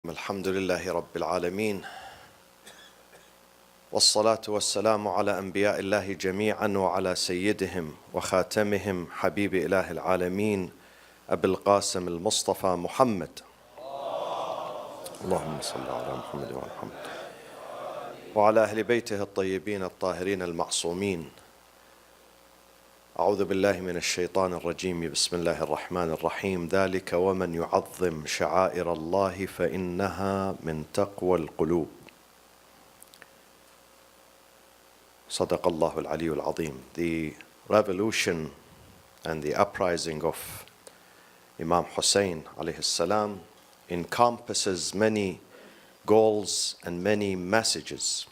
الحمد لله رب العالمين والصلاة والسلام على أنبياء الله جميعا وعلى سيدهم وخاتمهم حبيب إله العالمين أبي القاسم المصطفى محمد. اللهم صل على محمد وعلى محمد وعلى أهل بيته الطيبين الطاهرين المعصومين. أعوذ بالله من الشيطان الرجيم. بسم الله الرحمن الرحيم. ذلك ومن يعظم شعائر الله فإنها من تقوى القلوب. صدق الله العلي العظيم. The revolution and the uprising of Imam Hussein alayhi salam encompasses many goals and many messages.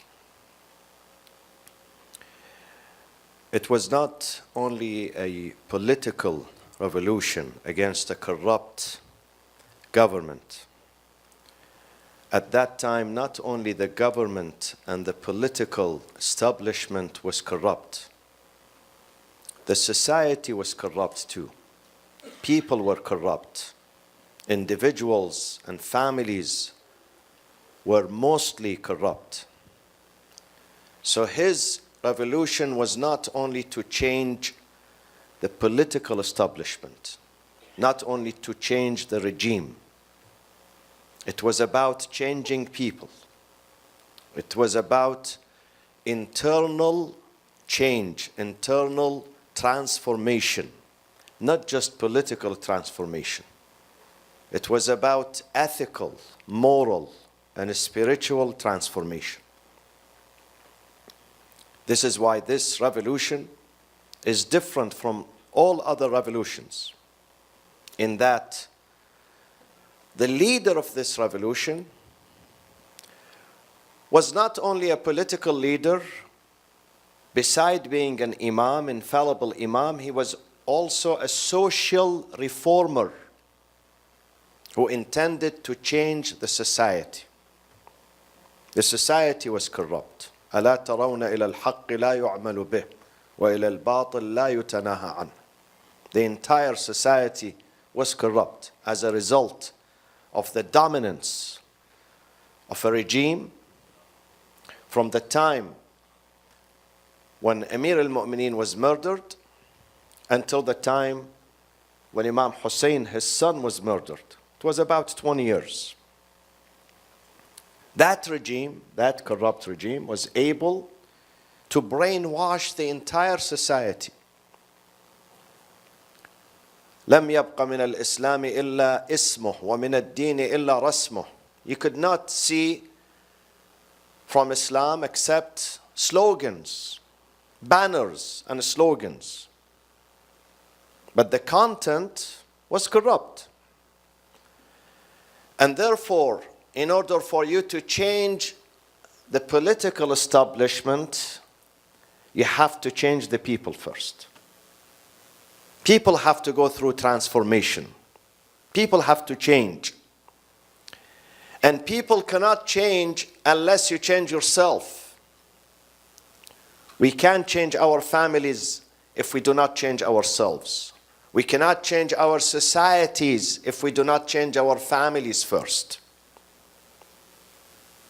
It was not only a political revolution against a corrupt government. At that time, not only the government and the political establishment was corrupt, the society was corrupt too. People were corrupt. Individuals and families were mostly corrupt. So his revolution was not only to change the political establishment, not only to change the regime. It was about changing people. It was about internal change, internal transformation, not just political transformation. It was about ethical, moral, and spiritual transformation. This is why this revolution is different from all other revolutions, in that the leader of this revolution was not only a political leader. Beside being an imam, infallible imam, he was also a social reformer who intended to change the society. The society was corrupt. ألا ترون إلى الحق لا يعمل به وإلى الباطل لا يتناهى عنه. The entire society was corrupt as a result of the dominance of a regime from the time when Amir al-Mu'mineen was murdered until the time when Imam Hussein, his son, was murdered. It was about 20 years. That regime, that corrupt regime, was able to brainwash the entire society. لم يبق من الإسلام إلا اسمه ومن الدين إلا رسمه. You could not see from Islam except slogans, banners and slogans. But the content was corrupt. And therefore, in order for you to change the political establishment, you have to change the people first. People have to go through transformation. People have to change. And people cannot change unless you change yourself. We can't change our families if we do not change ourselves. We cannot change our societies if we do not change our families first.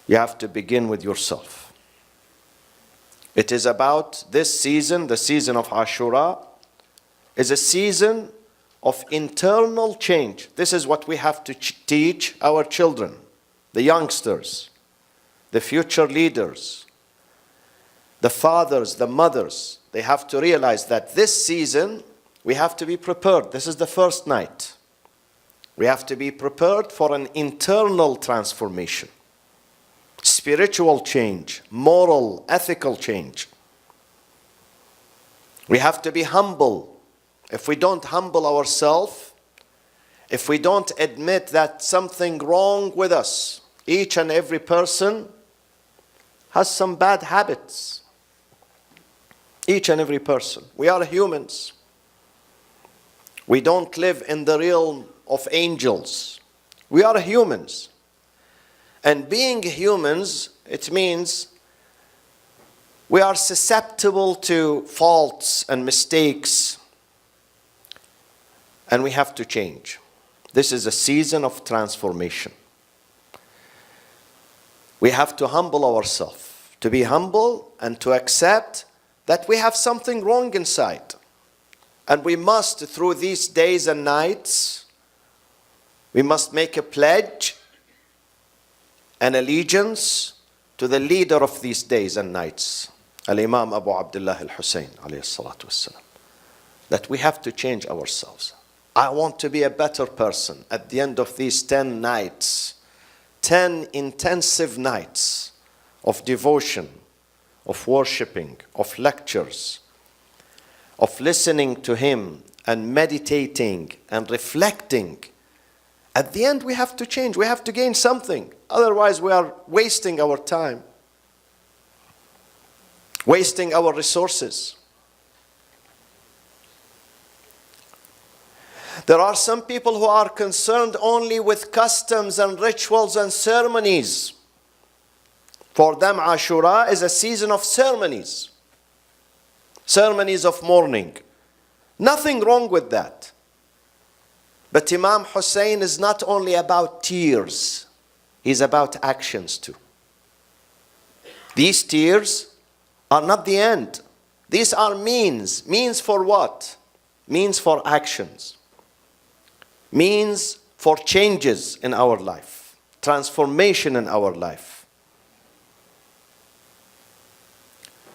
You have to begin with yourself. It is about this season, the season of Ashura, is a season of internal change. This is what we have to teach our children, the youngsters, the future leaders, the fathers, the mothers. They have to realize that this season, we have to be prepared. This is the first night. We have to be prepared for an internal transformation. Spiritual change, moral, ethical change. We have to be humble. If we don't humble ourselves, if we don't admit that something wrong with us, each and every person has some bad habits. Each and every person. We are humans. We don't live in the realm of angels. We are humans. And being humans, it means we are susceptible to faults and mistakes. And we have to change. This is a season of transformation. We have to humble ourselves, to be humble and to accept that we have something wrong inside. And we must, through these days and nights, we must make a pledge, an allegiance to the leader of these days and nights, Al-Imam Abu Abdullah Al-Hussein alayhi salatu wassalam, that we have to change ourselves. I want to be a better person at the end of these 10 nights, 10 intensive nights of devotion, of worshipping, of lectures, of listening to him and meditating and reflecting. At the end we have to change, we have to gain something. Otherwise we are wasting our time, wasting our resources. There are some people who are concerned only with customs and rituals and ceremonies. For them, Ashura is a season of ceremonies. Ceremonies of mourning. Nothing wrong with that. But Imam Hussein is not only about tears. He's about actions too. These tears are not the end. These are means. Means for what? Means for actions. Means for changes in our life. Transformation in our life.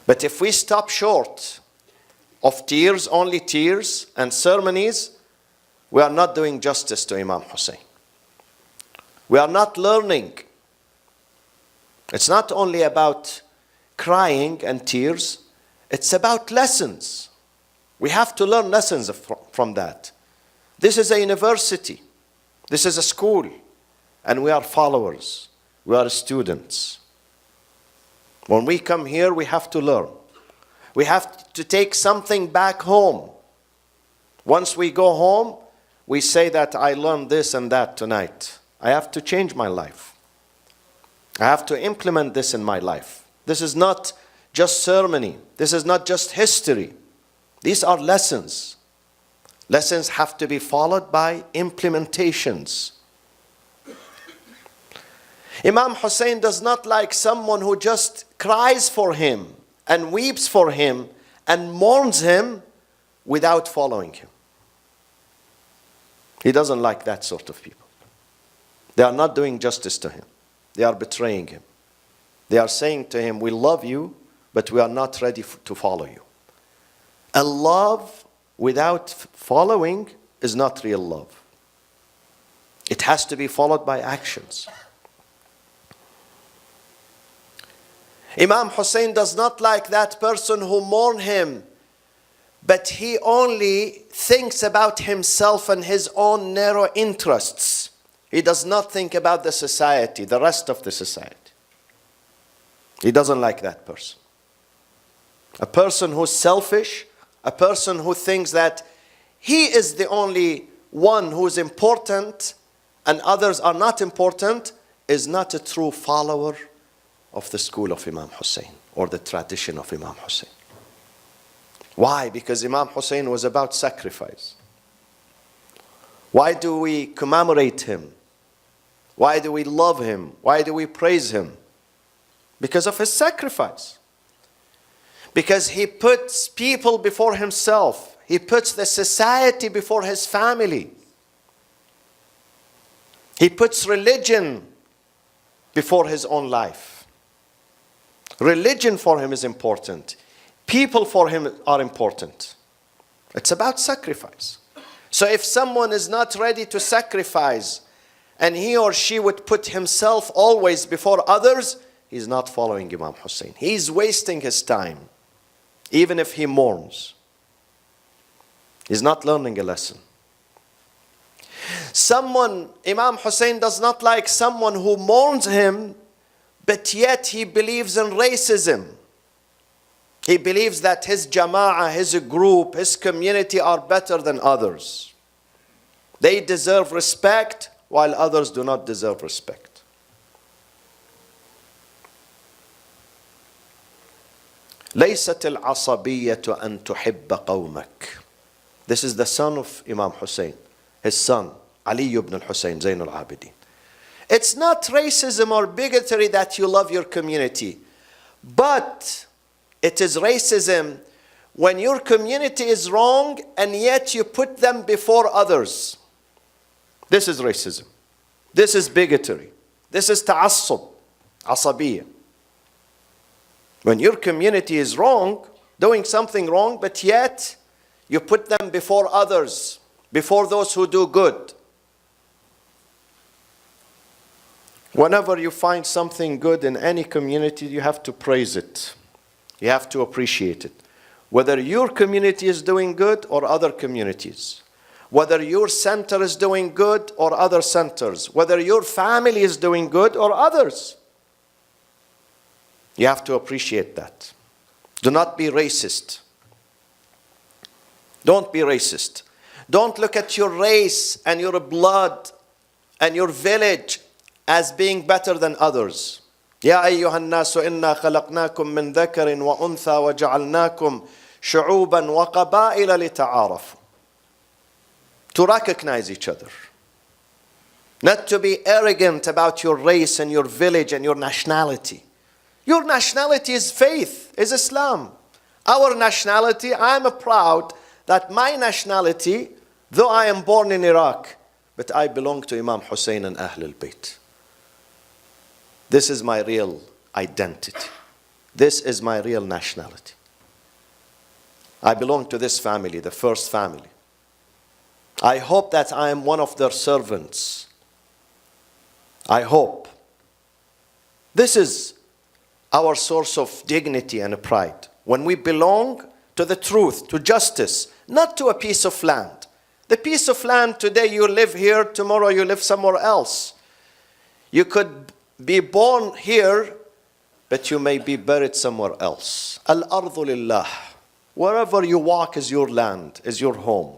But if we stop short of tears, only tears and ceremonies, we are not doing justice to Imam Hussein. We are not learning. It's not only about crying and tears, it's about lessons. We have to learn lessons from that. This is a university. This is a school. And we are followers. We are students. When we come here, we have to learn. We have to take something back home. Once we go home, we say that I learned this and that tonight. I have to change my life. I have to implement this in my life. This is not just ceremony. This is not just history. These are lessons. Lessons have to be followed by implementations. Imam Hussein does not like someone who just cries for him and weeps for him and mourns him without following him. He doesn't like that sort of people. They are not doing justice to him. They are betraying him. They are saying to him, we love you, but we are not ready to follow you. A love without following is not real love. It has to be followed by actions. Imam Hussein does not like that person who mourns him, but he only thinks about himself and his own narrow interests. He does not think about the society, the rest of the society. He doesn't like that person. A person who's selfish, a person who thinks that he is the only one who's important and others are not important, is not a true follower of the school of Imam Hussein or the tradition of Imam Hussein. Why? Because Imam Hussein was about sacrifice. Why do we commemorate him? Why do we love him? Why do we praise him? Because of his sacrifice. Because he puts people before himself. He puts the society before his family. He puts religion before his own life. Religion for him is important. People for him are important. It's about sacrifice. So if someone is not ready to sacrifice and he or she would put himself always before others, he's not following Imam Hussein. He's wasting his time, even if he mourns. He's not learning a lesson. Imam Hussein does not like someone who mourns him, but yet he believes in racism. He believes that his jama'ah, his group, his community are better than others. They deserve respect while others do not deserve respect. ليست العصبية أن تحب قومك. This is the son of Imam Hussein, his son, Ali ibn al-Hussein, Zayn al-Abidin. It's not racism or bigotry that you love your community, but it is racism when your community is wrong and yet you put them before others. This is racism. This is bigotry. This is ta'assub, asabiyya. When your community is wrong, doing something wrong, but yet you put them before others, before those who do good. Whenever you find something good in any community, you have to praise it. You have to appreciate it. Whether your community is doing good or other communities. Whether your center is doing good or other centers. Whether your family is doing good or others. You have to appreciate that. Do not be racist. Don't be racist. Don't look at your race and your blood and your village as being better than others. يا أيها الناس إنا خلقناكم من ذكر وأنثى وجعلناكم شعوبا وقبائل لتعارفوا. To recognize each other. Not to be arrogant about your race and your village and your nationality. Your nationality is faith, is Islam. Our nationality, I am proud that my nationality, though I am born in Iraq, but I belong to Imam Hussein and Ahl al-Bayt. This is my real identity. This is my real nationality. I belong to this family, the first family. I hope that I am one of their servants. I hope. This is our source of dignity and pride. When we belong to the truth, to justice, not to a piece of land. The piece of land, today you live here, tomorrow you live somewhere else. You could be born here, but you may be buried somewhere else. Al-ardu lillah. Wherever you walk is your land, is your home.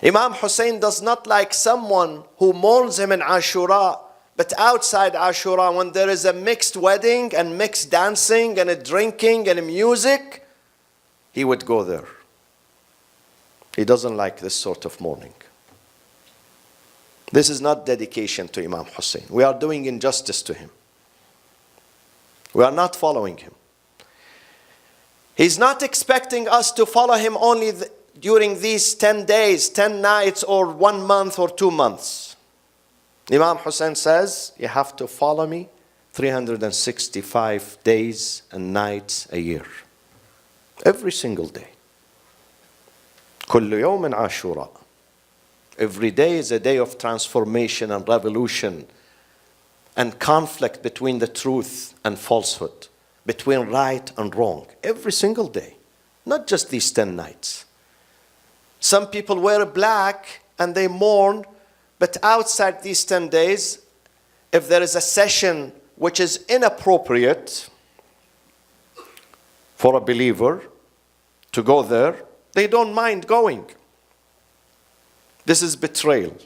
Imam Hussein does not like someone who mourns him in Ashura, but outside Ashura, when there is a mixed wedding and mixed dancing and a drinking and a music, he would go there. He doesn't like this sort of mourning. This is not dedication to Imam Hussein. We are doing injustice to him. We are not following him. He's not expecting us to follow him only during these 10 days, 10 nights, or 1 month or 2 months. Imam Hussein says, you have to follow me 365 days and nights a year. Every single day. كل يوم عاشوراء. Every day is a day of transformation and revolution and conflict between the truth and falsehood, between right and wrong. Every single day. Not just these 10 nights. Some people wear black and they mourn, but outside these 10 days, if there is a session which is inappropriate for a believer to go there, they don't mind going. This is betrayal.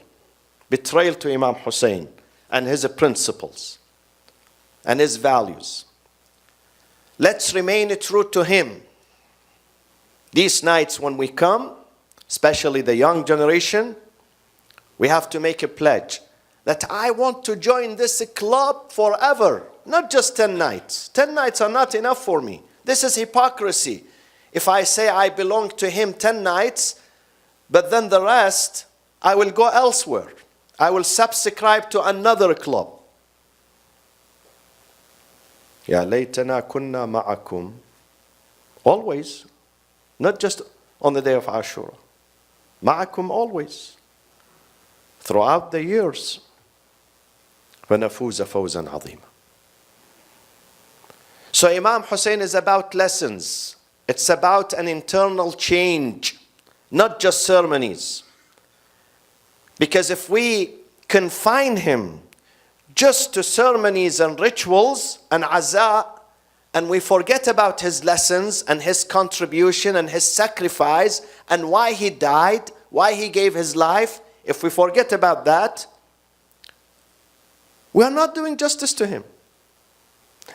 Betrayal to Imam Hussein and his principles and his values. Let's remain true to him. These nights when we come, especially the young generation, we have to make a pledge that I want to join this club forever, not just 10 nights. 10 nights are not enough for me. This is hypocrisy. If I say I belong to him 10 nights, but then the rest, I will go elsewhere. I will subscribe to another club. Ya laytana kunna ma'akum. Always, not just on the day of Ashura. Ma'akum always. Throughout the years. وَنَفُوزَ فَوْزًا عَظِيمًا. So Imam Hussein is about lessons. It's about an internal change, not just ceremonies. Because if we confine him just to ceremonies and rituals and aza, and we forget about his lessons and his contribution and his sacrifice and why he died, why he gave his life, if we forget about that, we are not doing justice to him.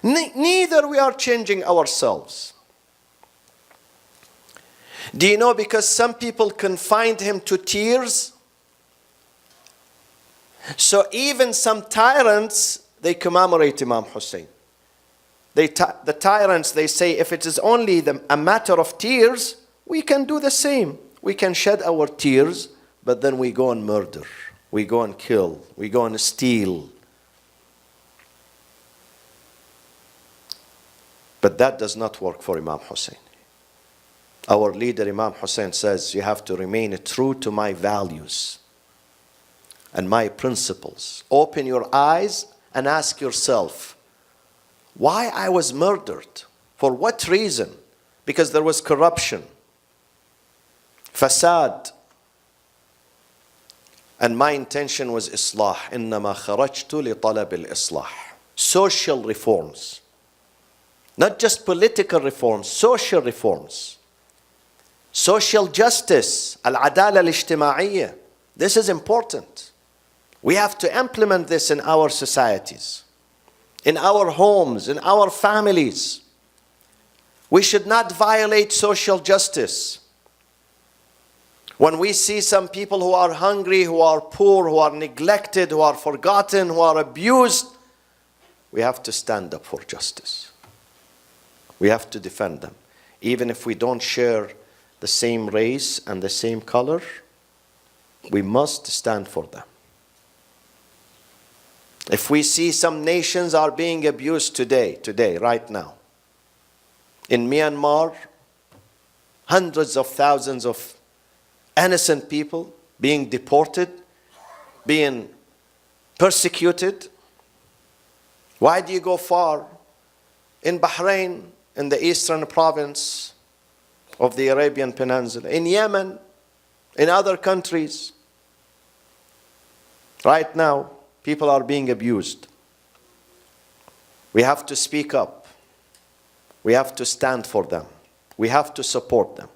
Neither we are changing ourselves. Do you know, because some people confined him to tears, So even some tyrants, they commemorate Imam Hussein. The tyrants, they say, if it is only a matter of tears, we can do the same. We can shed our tears, but then we go and murder. We go and kill. We go and steal. But that does not work for Imam Hussein. Our leader Imam Hussein says, you have to remain true to my values and my principles. Open your eyes and ask yourself, why I was murdered? For what reason? Because there was corruption, fasad. And my intention was islah. إِنَّمَا خَرَجْتُ لِطَلَبِ الْإِصْلَاحِ. Social reforms. Not just political reforms, social reforms. Social justice, al-adala al-ijtima'iyya. This is important. We have to implement this in our societies, in our homes, in our families. We should not violate social justice. When we see some people who are hungry, who are poor, who are neglected, who are forgotten, who are abused, we have to stand up for justice. We have to defend them. Even if we don't share the same race and the same color, we must stand for them. If we see some nations are being abused today, right now, in Myanmar, hundreds of thousands of innocent people being deported, being persecuted. Why do you go far? In Bahrain, in the eastern province of the Arabian Peninsula, in Yemen, in other countries, right now, people are being abused. We have to speak up. We have to stand for them. We have to support them.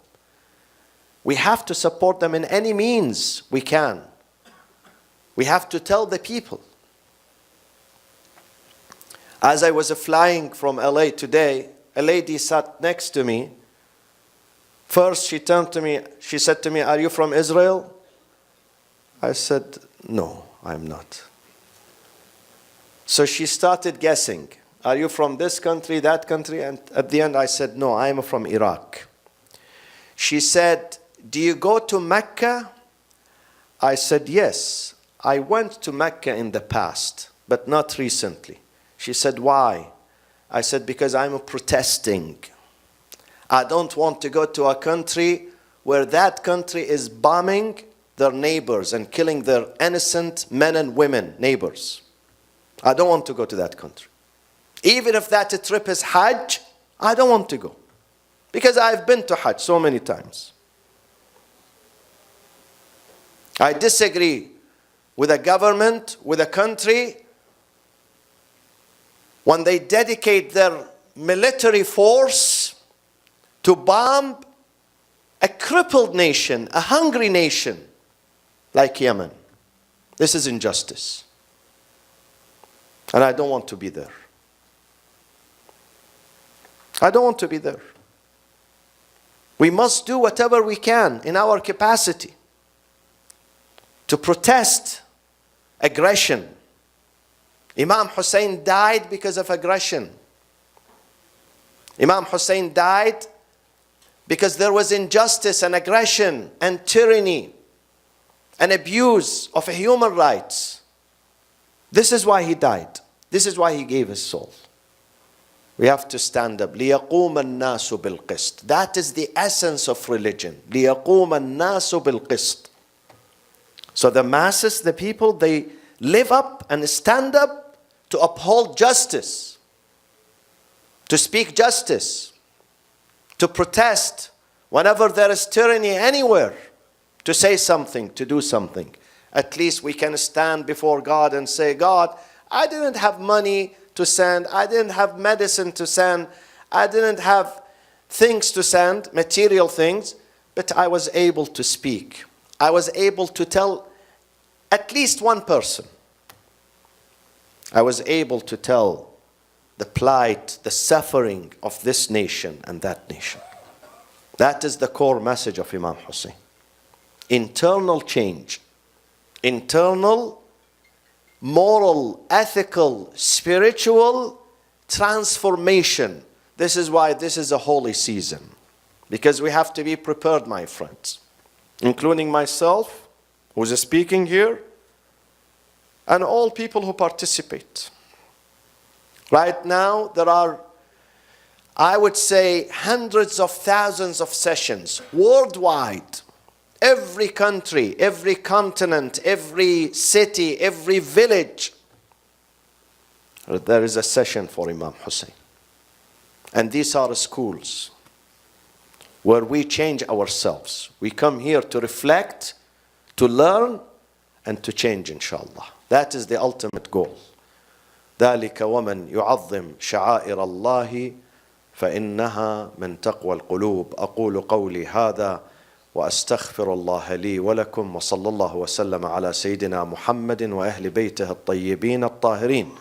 We have to support them in any means we can. We have to tell the people. As I was flying from LA today, a lady sat next to me. First, she turned to me, she said to me, "Are you from Israel?" I said, "No, I'm not." So she started guessing. "Are you from this country, that country?" And at the end I said, "No, I'm from Iraq." She said, "Do you go to Mecca?" I said, "Yes, I went to Mecca in the past, but not recently." She said, "Why?" I said, "Because I'm protesting. I don't want to go to a country where that country is bombing their neighbors and killing their innocent men and women, neighbors. I don't want to go to that country. Even if that trip is Hajj, I don't want to go. Because I've been to Hajj so many times. I disagree with a government, with a country, when they dedicate their military force to bomb a crippled nation, a hungry nation like Yemen. This is injustice. And I don't want to be there. I don't want to be there. We must do whatever we can in our capacity to protest aggression. Imam Hussein died because of aggression. Imam Hussein died because there was injustice and aggression and tyranny and abuse of human rights. This is why he died. This is why he gave his soul. We have to stand up. لِيَقُومَ النَّاسُ بِالْقِسْطِ. That is the essence of religion. لِيَقُومَ النَّاسُ بِالْقِسْطِ. So the masses, the people, they live up and stand up to uphold justice, to speak justice, to protest whenever there is tyranny anywhere, to say something, to do something. At least we can stand before God and say, "God, I didn't have money to send. I didn't have medicine to send. I didn't have things to send, material things, but I was able to speak. I was able to tell at least one person. I was able to tell the plight, the suffering of this nation and that nation." That is the core message of Imam Hussein. Internal change. Internal moral, ethical, spiritual transformation. This is why this is a holy season. Because we have to be prepared, my friends, including myself, who's speaking here, and all people who participate. Right now, there are, I would say, hundreds of thousands of sessions worldwide. Every country, every continent, every city, every village, there is a session for Imam Hussein. And these are schools where we change ourselves. We come here to reflect, to learn, and to change, inshallah. That is the ultimate goal. ذلك ومن يعظم شعائر الله فإنها من تقوى القلوب. أقول قولي هذا وأستغفر الله لي ولكم وصلى الله وسلم على سيدنا محمد وأهل بيته الطيبين الطاهرين